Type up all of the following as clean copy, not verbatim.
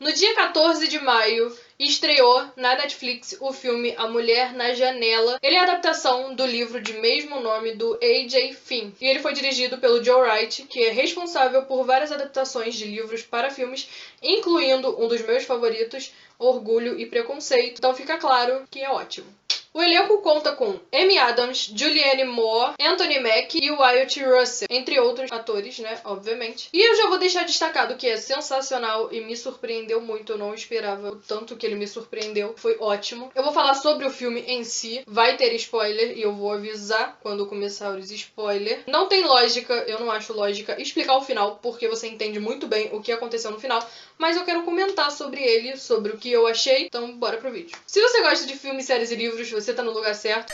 No dia 14 de maio, estreou na Netflix o filme A Mulher na Janela. Ele é a adaptação do livro de mesmo nome do A.J. Finn. E ele foi dirigido pelo Joe Wright, que é responsável por várias adaptações de livros para filmes, incluindo um dos meus favoritos, Orgulho e Preconceito. Então fica claro que é ótimo. O elenco conta com Amy Adams, Julianne Moore, Anthony Mackie e Wyatt Russell, entre outros atores, né, obviamente. E eu já vou deixar destacado que é sensacional e me surpreendeu muito, eu não esperava o tanto que ele me surpreendeu, foi ótimo. Eu vou falar sobre o filme em si, vai ter spoiler e eu vou avisar quando começar os spoilers. Não tem lógica, eu não acho lógica explicar o final, porque você entende muito bem o que aconteceu no final, mas eu quero comentar sobre ele, sobre o que eu achei, então bora pro vídeo. Se você gosta de filmes, séries e livros, você tá no lugar certo.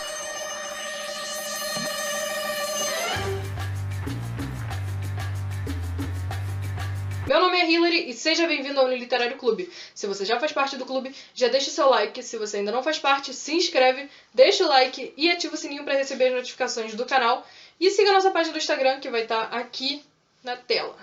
Meu nome é Hilary e seja bem-vindo ao Uniliterário Clube. Se você já faz parte do clube, já deixa seu like. Se você ainda não faz parte, se inscreve, deixa o like e ativa o sininho para receber as notificações do canal. E siga a nossa página do Instagram, que vai estar aqui na tela.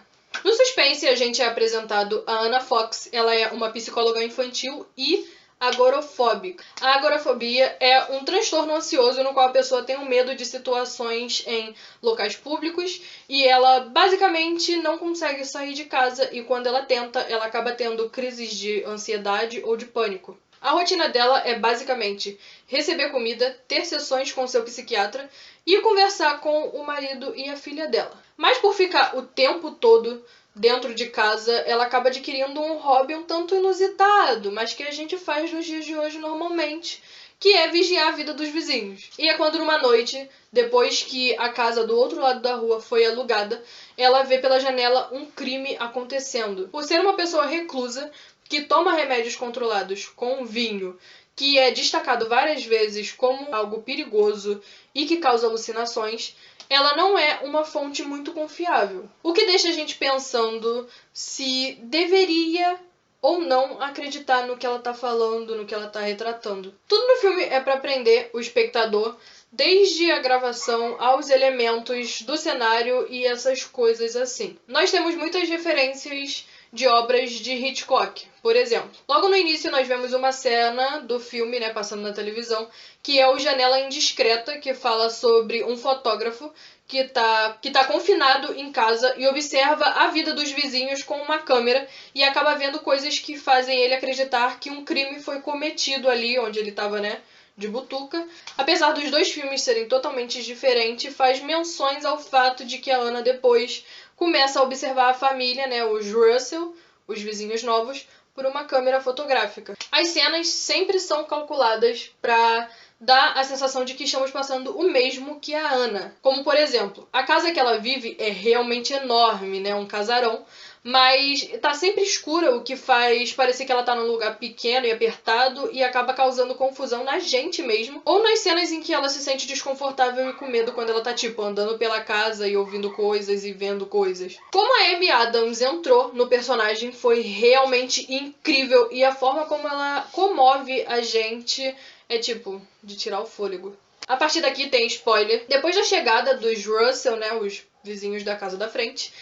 No suspense, a gente é apresentado a Anna Fox. Ela é uma psicóloga infantil e agorafóbica. A agorafobia é um transtorno ansioso no qual a pessoa tem um medo de situações em locais públicos e ela basicamente não consegue sair de casa e quando ela tenta, ela acaba tendo crises de ansiedade ou de pânico. A rotina dela é basicamente receber comida, ter sessões com seu psiquiatra e conversar com o marido e a filha dela. Mas por ficar o tempo todo dentro de casa, ela acaba adquirindo um hobby um tanto inusitado, mas que a gente faz nos dias de hoje normalmente, que é vigiar a vida dos vizinhos. E é quando numa noite, depois que a casa do outro lado da rua foi alugada, ela vê pela janela um crime acontecendo. Por ser uma pessoa reclusa, que toma remédios controlados com vinho, que é destacado várias vezes como algo perigoso e que causa alucinações, ela não é uma fonte muito confiável. O que deixa a gente pensando se deveria ou não acreditar no que ela tá falando, no que ela tá retratando. Tudo no filme é para prender o espectador, desde a gravação aos elementos do cenário e essas coisas assim. Nós temos muitas referências de obras de Hitchcock, por exemplo. Logo no início nós vemos uma cena do filme, né, passando na televisão, que é o Janela Indiscreta, que fala sobre um fotógrafo que tá confinado em casa e observa a vida dos vizinhos com uma câmera e acaba vendo coisas que fazem ele acreditar que um crime foi cometido ali onde ele estava, né, de butuca. Apesar dos dois filmes serem totalmente diferentes, faz menções ao fato de que a Anna depois começa a observar a família, né, os Russell, os vizinhos novos, por uma câmera fotográfica. As cenas sempre são calculadas para dar a sensação de que estamos passando o mesmo que a Anna. Como, por exemplo, a casa que ela vive é realmente enorme, né, um casarão, mas tá sempre escura, o que faz parecer que ela tá num lugar pequeno e apertado e acaba causando confusão na gente mesmo, ou nas cenas em que ela se sente desconfortável e com medo quando ela tá, tipo, andando pela casa e ouvindo coisas e vendo coisas. Como a Amy Adams entrou no personagem foi realmente incrível e a forma como ela comove a gente é, tipo, de tirar o fôlego. A partir daqui tem spoiler. Depois da chegada dos Russell, né, os vizinhos da casa da frente,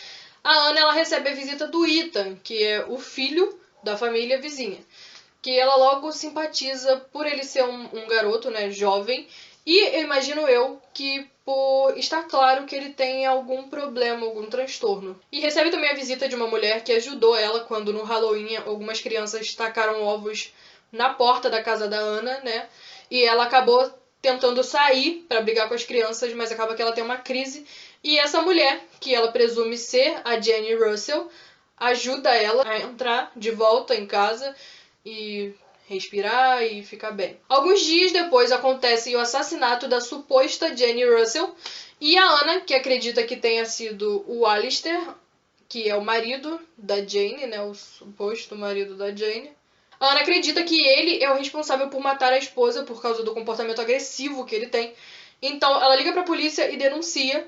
a Anna ela recebe a visita do Ethan, que é o filho da família vizinha, que ela logo simpatiza por ele ser um garoto, né, jovem, e eu imagino eu que por estar claro que ele tem algum problema, algum transtorno. E recebe também a visita de uma mulher que ajudou ela quando no Halloween algumas crianças tacaram ovos na porta da casa da Anna, né, e ela acabou tentando sair para brigar com as crianças, mas acaba que ela tem uma crise. E essa mulher, que ela presume ser a Jenny Russell, ajuda ela a entrar de volta em casa e respirar e ficar bem. Alguns dias depois acontece o assassinato da suposta Jenny Russell e a Anna, que acredita que tenha sido o Alistair, que é o marido da Jane, né, o suposto marido da Jane. A Anna acredita que ele é o responsável por matar a esposa por causa do comportamento agressivo que ele tem. Então ela liga pra polícia e denuncia.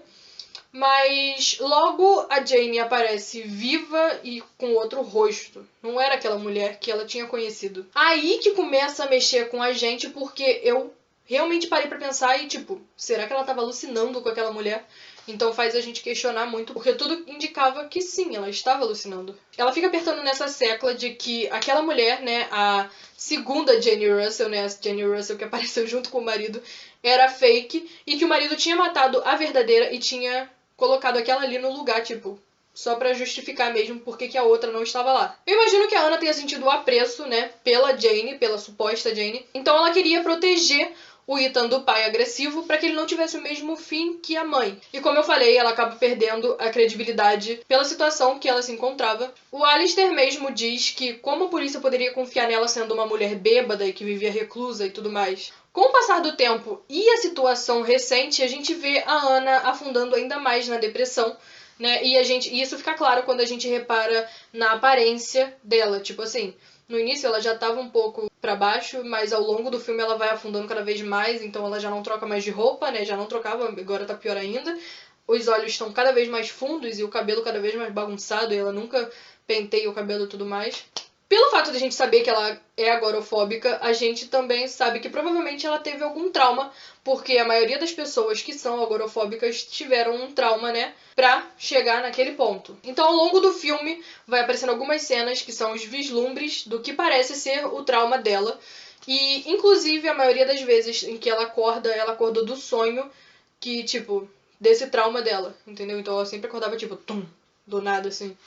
Mas logo a Jane aparece viva e com outro rosto. Não era aquela mulher que ela tinha conhecido. Aí que começa a mexer com a gente, porque eu realmente parei pra pensar e, tipo, será que ela tava alucinando com aquela mulher? Então faz a gente questionar muito, porque tudo indicava que sim, ela estava alucinando. Ela fica apertando nessa secla de que aquela mulher, né, a segunda Jane Russell, né, a Jane Russell que apareceu junto com o marido, era fake, e que o marido tinha matado a verdadeira e tinha colocado aquela ali no lugar, tipo, só pra justificar mesmo porque que a outra não estava lá. Eu imagino que a Anna tenha sentido o apreço, né, pela Jane, pela suposta Jane. Então ela queria proteger o Ethan do pai agressivo para que ele não tivesse o mesmo fim que a mãe. E como eu falei, ela acaba perdendo a credibilidade pela situação que ela se encontrava. O Alistair mesmo diz que como a polícia poderia confiar nela sendo uma mulher bêbada e que vivia reclusa e tudo mais. Com o passar do tempo e a situação recente, a gente vê a Anna afundando ainda mais na depressão, né? E isso fica claro quando a gente repara na aparência dela, tipo assim, no início ela já tava um pouco pra baixo, mas ao longo do filme ela vai afundando cada vez mais, então ela já não troca mais de roupa, né? Já não trocava, agora tá pior ainda. Os olhos estão cada vez mais fundos e o cabelo cada vez mais bagunçado, e ela nunca penteia o cabelo e tudo mais. Pelo fato de a gente saber que ela é agorafóbica, a gente também sabe que provavelmente ela teve algum trauma, porque a maioria das pessoas que são agorafóbicas tiveram um trauma, né, pra chegar naquele ponto. Então, ao longo do filme, vai aparecendo algumas cenas que são os vislumbres do que parece ser o trauma dela. E, inclusive, a maioria das vezes em que ela acordou do sonho que, tipo, desse trauma dela, entendeu? Então ela sempre acordava, tipo, tum, do nada, assim,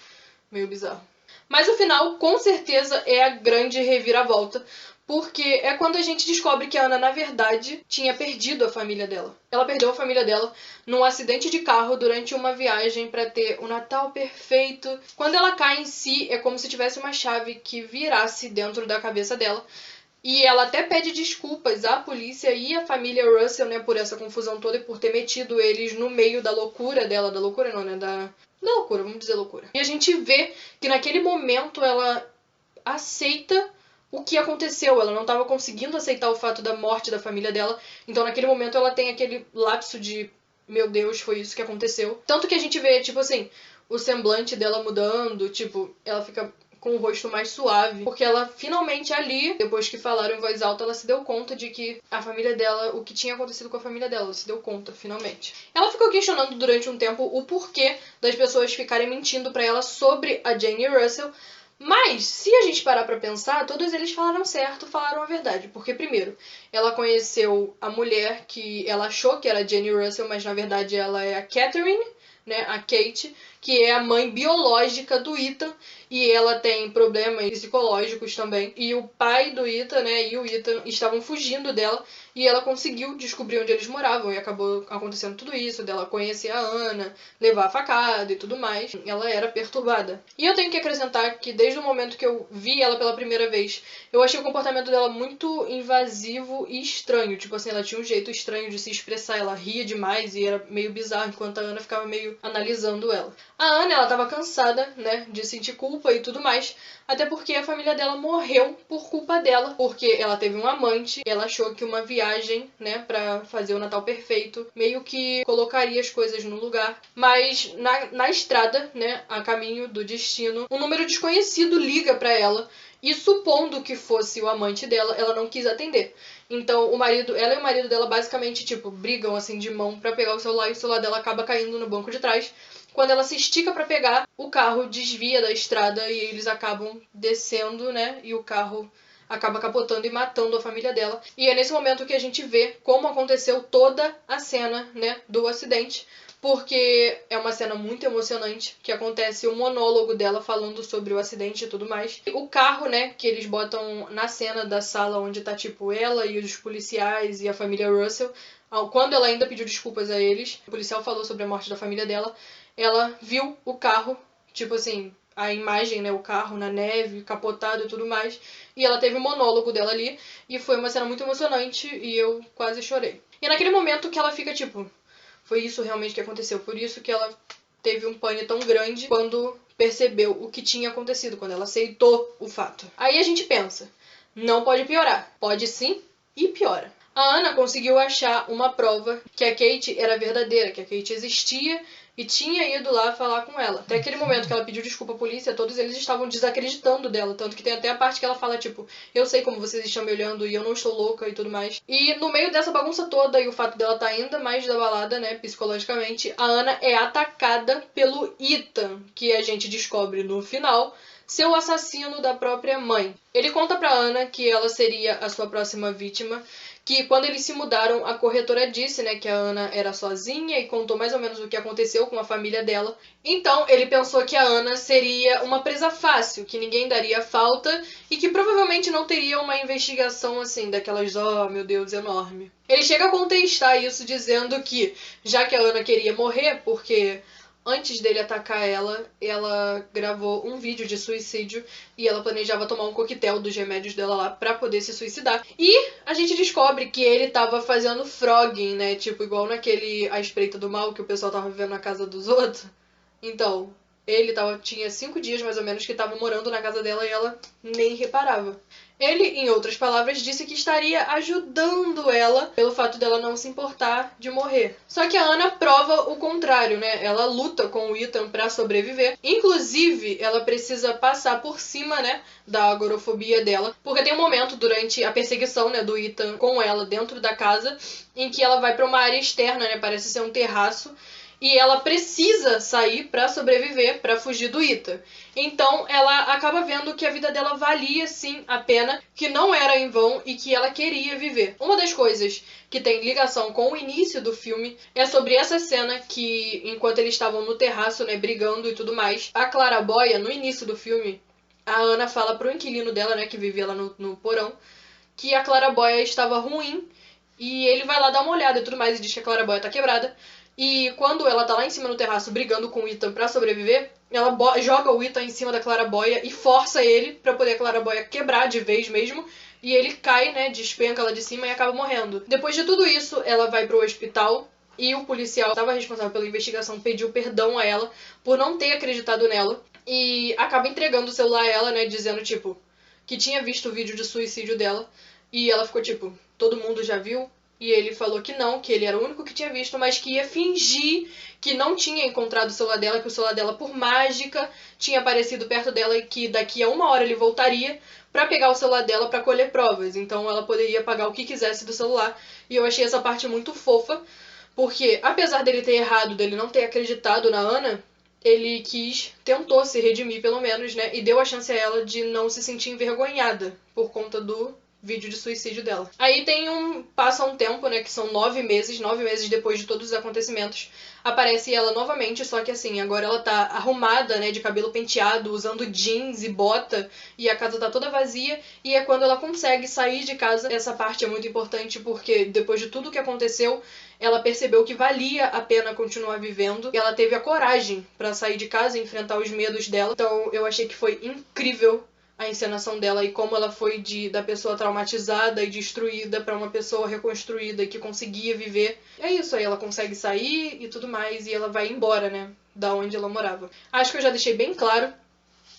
meio bizarro. Mas o final, com certeza, é a grande reviravolta, porque é quando a gente descobre que a Anna, na verdade, tinha perdido a família dela. Ela perdeu a família dela num acidente de carro durante uma viagem para ter o Natal perfeito. Quando ela cai em si, é como se tivesse uma chave que virasse dentro da cabeça dela. E ela até pede desculpas à polícia e à família Russell, né, por essa confusão toda e por ter metido eles no meio da loucura dela. Da loucura não, né? Da loucura, vamos dizer loucura. E a gente vê que naquele momento ela aceita o que aconteceu. Ela não estava conseguindo aceitar o fato da morte da família dela. Então naquele momento ela tem aquele lapso de meu Deus, foi isso que aconteceu. Tanto que a gente vê, tipo assim, o semblante dela mudando, tipo, ela fica com o rosto mais suave, porque ela finalmente ali, depois que falaram em voz alta, ela se deu conta de que a família dela, o que tinha acontecido com a família dela, ela se deu conta, finalmente. Ela ficou questionando durante um tempo o porquê das pessoas ficarem mentindo pra ela sobre a Jane Russell, mas, se a gente parar pra pensar, todos eles falaram certo, falaram a verdade. Porque, primeiro, ela conheceu a mulher que ela achou que era a Jane Russell, mas na verdade ela é a Catherine, né, a Kate, que é a mãe biológica do Ethan, e ela tem problemas psicológicos também. E o pai do Ethan, né, e o Ethan estavam fugindo dela, e ela conseguiu descobrir onde eles moravam, e acabou acontecendo tudo isso, dela conhecer a Anna, levar a facada e tudo mais. Ela era perturbada. E eu tenho que acrescentar que desde o momento que eu vi ela pela primeira vez, eu achei o comportamento dela muito invasivo e estranho. Tipo assim, ela tinha um jeito estranho de se expressar, ela ria demais e era meio bizarro, enquanto a Anna ficava meio analisando ela. A Anna, ela tava cansada, né, de sentir culpa e tudo mais, até porque a família dela morreu por culpa dela, porque ela teve um amante, ela achou que uma viagem, né, pra fazer o Natal perfeito, meio que colocaria as coisas no lugar. Mas na estrada, né, a caminho do destino, um número desconhecido liga pra ela, e supondo que fosse o amante dela, ela não quis atender. Então, ela e o marido dela basicamente, tipo, brigam assim de mão pra pegar o celular, e o celular dela acaba caindo no banco de trás. Quando ela se estica pra pegar, o carro desvia da estrada e eles acabam descendo, né? E o carro acaba capotando e matando a família dela. E é nesse momento que a gente vê como aconteceu toda a cena, né, do acidente. Porque é uma cena muito emocionante, que acontece o monólogo dela falando sobre o acidente e tudo mais. O carro, né, que eles botam na cena da sala onde tá, tipo, ela e os policiais e a família Russell. Quando ela ainda pediu desculpas a eles, o policial falou sobre a morte da família dela, ela viu o carro, tipo assim, a imagem, né, o carro na neve, capotado e tudo mais, e ela teve um monólogo dela ali, e foi uma cena muito emocionante, e eu quase chorei. E naquele momento que ela fica, tipo, foi isso realmente que aconteceu, por isso que ela teve um pânico tão grande quando percebeu o que tinha acontecido, quando ela aceitou o fato. Aí a gente pensa, não pode piorar. Pode sim, e piora. A Anna conseguiu achar uma prova que a Kate era verdadeira, que a Kate existia e tinha ido lá falar com ela. Até aquele momento que ela pediu desculpa à polícia, todos eles estavam desacreditando dela. Tanto que tem até a parte que ela fala, tipo, eu sei como vocês estão me olhando e eu não estou louca e tudo mais. E no meio dessa bagunça toda e o fato dela estar ainda mais abalada, né, psicologicamente, a Ana é atacada pelo Ethan, que a gente descobre no final ser o assassino da própria mãe. Ele conta pra Ana que ela seria a sua próxima vítima, que quando eles se mudaram, a corretora disse, né, que a Ana era sozinha e contou mais ou menos o que aconteceu com a família dela. Então, ele pensou que a Ana seria uma presa fácil, que ninguém daria falta e que provavelmente não teria uma investigação assim, daquelas, oh, meu Deus, enorme. Ele chega a contestar isso dizendo que, já que a Ana queria morrer, porque antes dele atacar ela, ela gravou um vídeo de suicídio e ela planejava tomar um coquetel dos remédios dela lá pra poder se suicidar. E a gente descobre que ele tava fazendo frogging, né? Tipo, igual naquele A Espreita do Mal que o pessoal tava vivendo na casa dos outros. Então, ele tinha 5 dias mais ou menos que tava morando na casa dela e ela nem reparava. Ele, em outras palavras, disse que estaria ajudando ela pelo fato dela não se importar de morrer. Só que a Ana prova o contrário, né? Ela luta com o Ethan pra sobreviver. Inclusive, ela precisa passar por cima, né, da agorafobia dela. Porque tem um momento durante a perseguição, né, do Ethan com ela dentro da casa em que ela vai pra uma área externa, né? Parece ser um terraço. E ela precisa sair pra sobreviver, pra fugir do Ethan. Então ela acaba vendo que a vida dela valia sim a pena, que não era em vão e que ela queria viver. Uma das coisas que tem ligação com o início do filme é sobre essa cena que, enquanto eles estavam no terraço, né, brigando e tudo mais, a Claraboia, no início do filme, a Ana fala pro inquilino dela, né, que vivia lá no porão, que a Claraboia estava ruim e ele vai lá dar uma olhada e tudo mais e diz que a Claraboia tá quebrada. E quando ela tá lá em cima no terraço brigando com o Ethan pra sobreviver, ela joga o Ethan em cima da Claraboia e força ele pra poder a Claraboia quebrar de vez mesmo. E ele cai, né, despenca ela de cima e acaba morrendo. Depois de tudo isso, ela vai pro hospital e o policial que estava responsável pela investigação pediu perdão a ela por não ter acreditado nela. E acaba entregando o celular a ela, né, dizendo, tipo, que tinha visto o vídeo de suicídio dela. E ela ficou tipo, todo mundo já viu? E ele falou que não, que ele era o único que tinha visto, mas que ia fingir que não tinha encontrado o celular dela, que o celular dela, por mágica, tinha aparecido perto dela e que daqui a 1 hora ele voltaria pra pegar o celular dela pra colher provas. Então ela poderia pagar o que quisesse do celular. E eu achei essa parte muito fofa, porque apesar dele ter errado, dele não ter acreditado na Ana, ele tentou se redimir pelo menos, né? E deu a chance a ela de não se sentir envergonhada por conta do vídeo de suicídio dela. Aí passa um tempo, né, que são 9 meses depois de todos os acontecimentos, aparece ela novamente, só que assim, agora ela tá arrumada, né, de cabelo penteado, usando jeans e bota, e a casa tá toda vazia, e é quando ela consegue sair de casa. Essa parte é muito importante porque depois de tudo que aconteceu, ela percebeu que valia a pena continuar vivendo, e ela teve a coragem pra sair de casa e enfrentar os medos dela. Então eu achei que foi incrível a encenação dela e como ela foi da pessoa traumatizada e destruída pra uma pessoa reconstruída e que conseguia viver. É isso, aí ela consegue sair e tudo mais, e ela vai embora, né, da onde ela morava. Acho que eu já deixei bem claro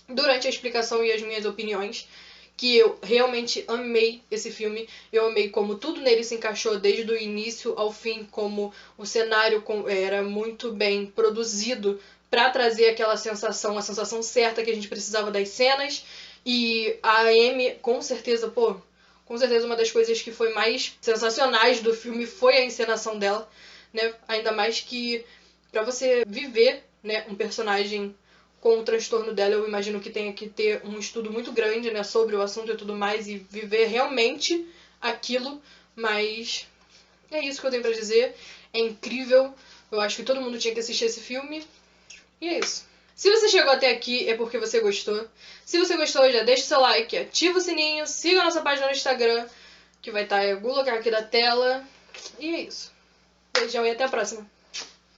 durante a explicação e as minhas opiniões que eu realmente amei esse filme. Eu amei como tudo nele se encaixou desde o início ao fim, como o cenário era muito bem produzido pra trazer aquela sensação, a sensação certa que a gente precisava das cenas. E a Amy, com certeza uma das coisas que foi mais sensacionais do filme foi a encenação dela, né? Ainda mais que pra você viver, né, um personagem com o transtorno dela, eu imagino que tenha que ter um estudo muito grande, né, sobre o assunto e tudo mais, e viver realmente aquilo. Mas é isso que eu tenho pra dizer. É incrível. Eu acho que todo mundo tinha que assistir esse filme. E é isso. Se você chegou até aqui, é porque você gostou. Se você gostou, já deixa o seu like, ativa o sininho, siga a nossa página no Instagram, que vai estar em algum lugar aqui da tela. E é isso. Beijão e até a próxima.